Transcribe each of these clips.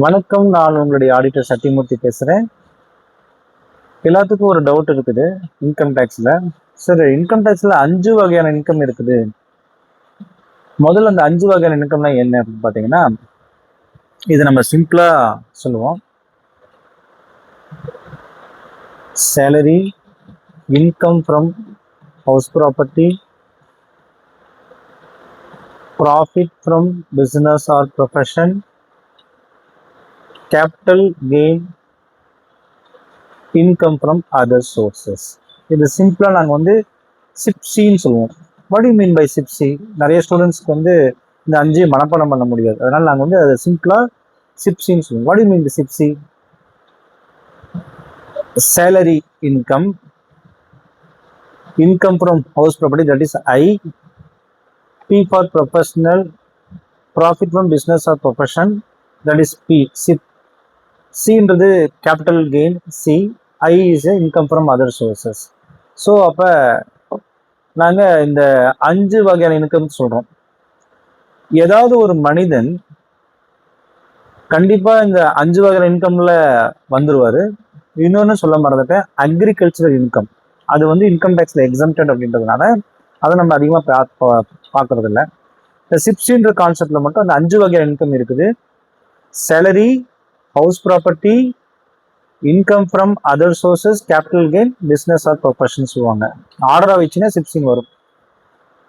வணக்கம். நான் உங்களுடைய ஆடிட்டர் சத்தியமூர்த்தி பேசுறேன். எல்லாத்துக்கும் ஒரு டவுட் இருக்குது இன்கம் டேக்ஸ்ல. சார், இன்கம் டேக்ஸ்ல 5 வகையான இன்கம் இருக்குது. முதல்ல அந்த 5 வகையான இன்கம்னா என்ன அப்படின்னு பாத்தீங்கன்னா, இது நம்ம சிம்பிளா சொல்லுவோம். Salary, income from house property, profit from business or profession, capital gain, income from other sources. இது சிம்பிளா நாங்கள் சிப்சின்னு சொல்லுவோம். வாட் யூ மீன் பை சிப்சி? நிறைய ஸ்டூடெண்ட்ஸ்க்கு இந்த 5 மனப்பாடம் பண்ண முடியாது. அதனால நாங்கள் அதை சிம்பிளா சிப்சின்னு சொல்லுவோம். வாட் யூ மீன் பை சிப்சி? Salary income, income from house property, that is I. P for professional, profit from business or profession, that is P. SIP. Cன்றது capital gain, C. I is income from other sources. So அப்போ நாங்கள் இந்த 5 வகையான income சொல்கிறோம். ஏதாவது ஒரு மனிதன் கண்டிப்பாக இந்த 5 வகையான இன்கம்ல வந்துருவார். இன்னொன்று சொல்ல மறந்துட்டேன், அக்ரிகல்ச்சரல் இன்கம். அது இன்கம் டேக்ஸ்ல எக்ஸம்டட் அப்படின்றதுனால அதை நம்ம அதிகமாக பார்க்கறது இல்லை. இந்த சிப்சின்ற கான்செப்ட்ல மட்டும் அந்த 5 வகையான இன்கம் இருக்குது. Salary, house property, income from other sources, capital gain, business or profession சொல்லுவாங்க. ஆர்டரா வச்சுன்னா சிப்சின் வரும்.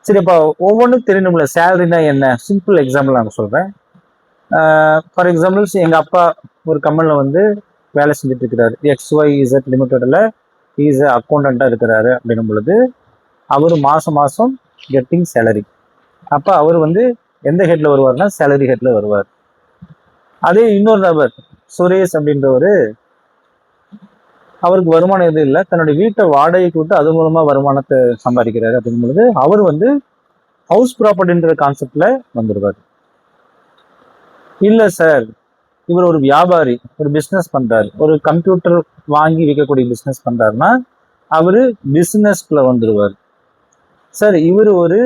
சரி, இப்போ ஒவ்வொன்றும் தெரியணும்ல. சேலரினா என்ன? சிம்பிள் எக்ஸாம்பிள் நான் சொல்றேன். ஃபார் எக்ஸாம்பிள்ஸ், எங்க அப்பா ஒரு கம்பெனில வேலை செஞ்சுட்டு இருக்கிறாரு. XYZ லிமிடெட்ல இஸ் அக்கௌண்டண்டா இருக்கிறாரு. அப்படின்னும் பொழுது அவர் மாசம் கெட்டிங் சேலரி. அப்ப அவர் எந்த ஹெட்ல வருவார்னா சேலரி ஹெட்ல வருவார். அதே இன்னொரு நபர் சுரேஷ் அப்படின்றவரு, அவருக்கு வருமானம் எதுவும் இல்லை, தன்னுடைய வீட்டை வாடகைக்கு விட்டு அது மூலமா வருமானத்தை சம்பாதிக்கிறாரு. அப்படிங்கும் பொழுது அவர் ஹவுஸ் ப்ராப்பர்ட்டின்ற கான்செப்ட்ல வந்துருவார். இல்ல சார், இவர் ஒரு வியாபாரி, ஒரு பிசினஸ் பண்றாரு, ஒரு கம்ப்யூட்டர் வாங்கி விற்கக்கூடிய பிசினஸ் பண்றாருன்னா அவரு பிசினஸ்ல வந்துருவார். சார், இவர் ஒரு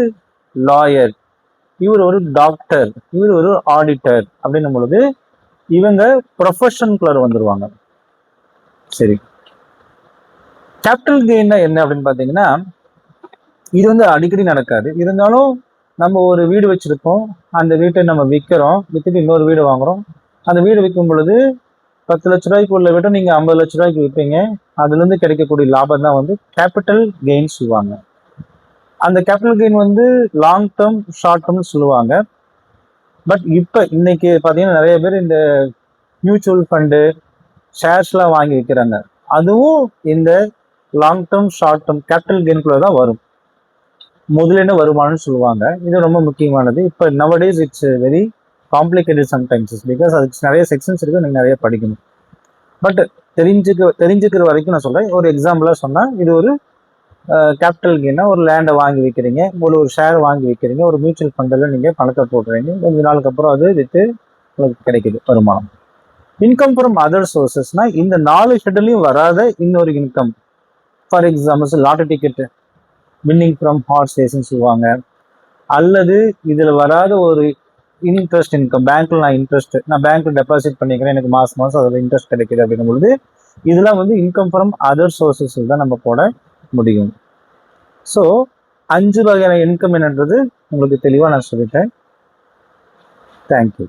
லாயர், இவர் ஒரு டாக்டர், இவர் ஒரு ஆடிட்டர் அப்படின்னும் பொழுது இவங்க ப்ரொஃபஷனுக்குள்ள வந்துருவாங்க. சரி, கேபிட்டல் கெயின் என்ன அப்படின்னு பாத்தீங்கன்னா, இது அடிக்கடி நடக்காது. இருந்தாலும் நம்ம ஒரு வீடு வச்சிருப்போம், அந்த வீட்டை நம்ம விற்கிறோம், வித்துட்டு இன்னொரு வீடு வாங்குறோம். அந்த வீடு விற்கும் பொழுது 10 லட்ச ரூபாய்க்கு உள்ள வீட்டை நீங்க 50 லட்ச ரூபாய்க்கு விற்பீங்க. அதுல இருந்து கிடைக்கக்கூடிய லாபம் தான் கேபிட்டல் கெயின் சொல்லுவாங்க. அந்த capital gain long term, short term சொல்லுவாங்க. பட் இப்ப இன்னைக்கு பாத்தீங்கன்னா நிறைய பேர் இந்த மியூச்சுவல் ஃபண்டு, ஷேர்ஸ்லாம் வாங்கி வைக்கிறாங்க. அதுவும் இந்த long term, short term capital கெயின்குள்ள தான் வரும். முதலீடு வருமானம்னு சொல்லுவாங்க. இது ரொம்ப முக்கியமானது. இப்போ nowadays it's very complicated sometimes, because அதுக்கு நிறைய செக்ஷன்ஸ் இருக்கு, நீங்க நிறைய படிக்கணும். பட் தெரிஞ்சுக்கிற வரைக்கும் நான் சொல்றேன். ஒரு எக்ஸாம்பிளா சொன்னா, இது ஒரு கேபிட்டல் கெயினா, ஒரு லேண்டை வாங்கி வைக்கிறீங்க, ஒரு ஷேர் வாங்கி வைக்கிறீங்க, ஒரு மியூச்சுவல் ஃபண்டில் நீங்க பணத்தை போடுறீங்க, கொஞ்ச நாளுக்கு அப்புறம் அது வித்து உங்களுக்கு கிடைக்குது வருமானம். இன்கம் ஃப்ரம் அதர் சோர்சஸ்னா இந்த 4 ஷெட்யூலையும் வராத இன்னொரு income. For example, lottery ticket winning from horse ரேஸ்ன்னு சொல்லுவாங்க. அல்லது இதுல வராத ஒரு இன்ட்ரெஸ்ட் இன்கம். பேங்க்ல நான் பேங்க்ல டெபாசிட் பண்ணிக்கிறேன், எனக்கு மாசம் அதுல இன்ட்ரெஸ்ட் கிடைக்குது அப்படிங்கும் பொழுது இதெல்லாம் இன்கம் ஃப்ரம் அதர் சோர்சஸ் தான் நம்ம போட முடியும். ஸோ 5 வகையான இன்கம் என்னன்றது உங்களுக்கு தெளிவா நான் சொல்லிட்டேன். தேங்க்யூ.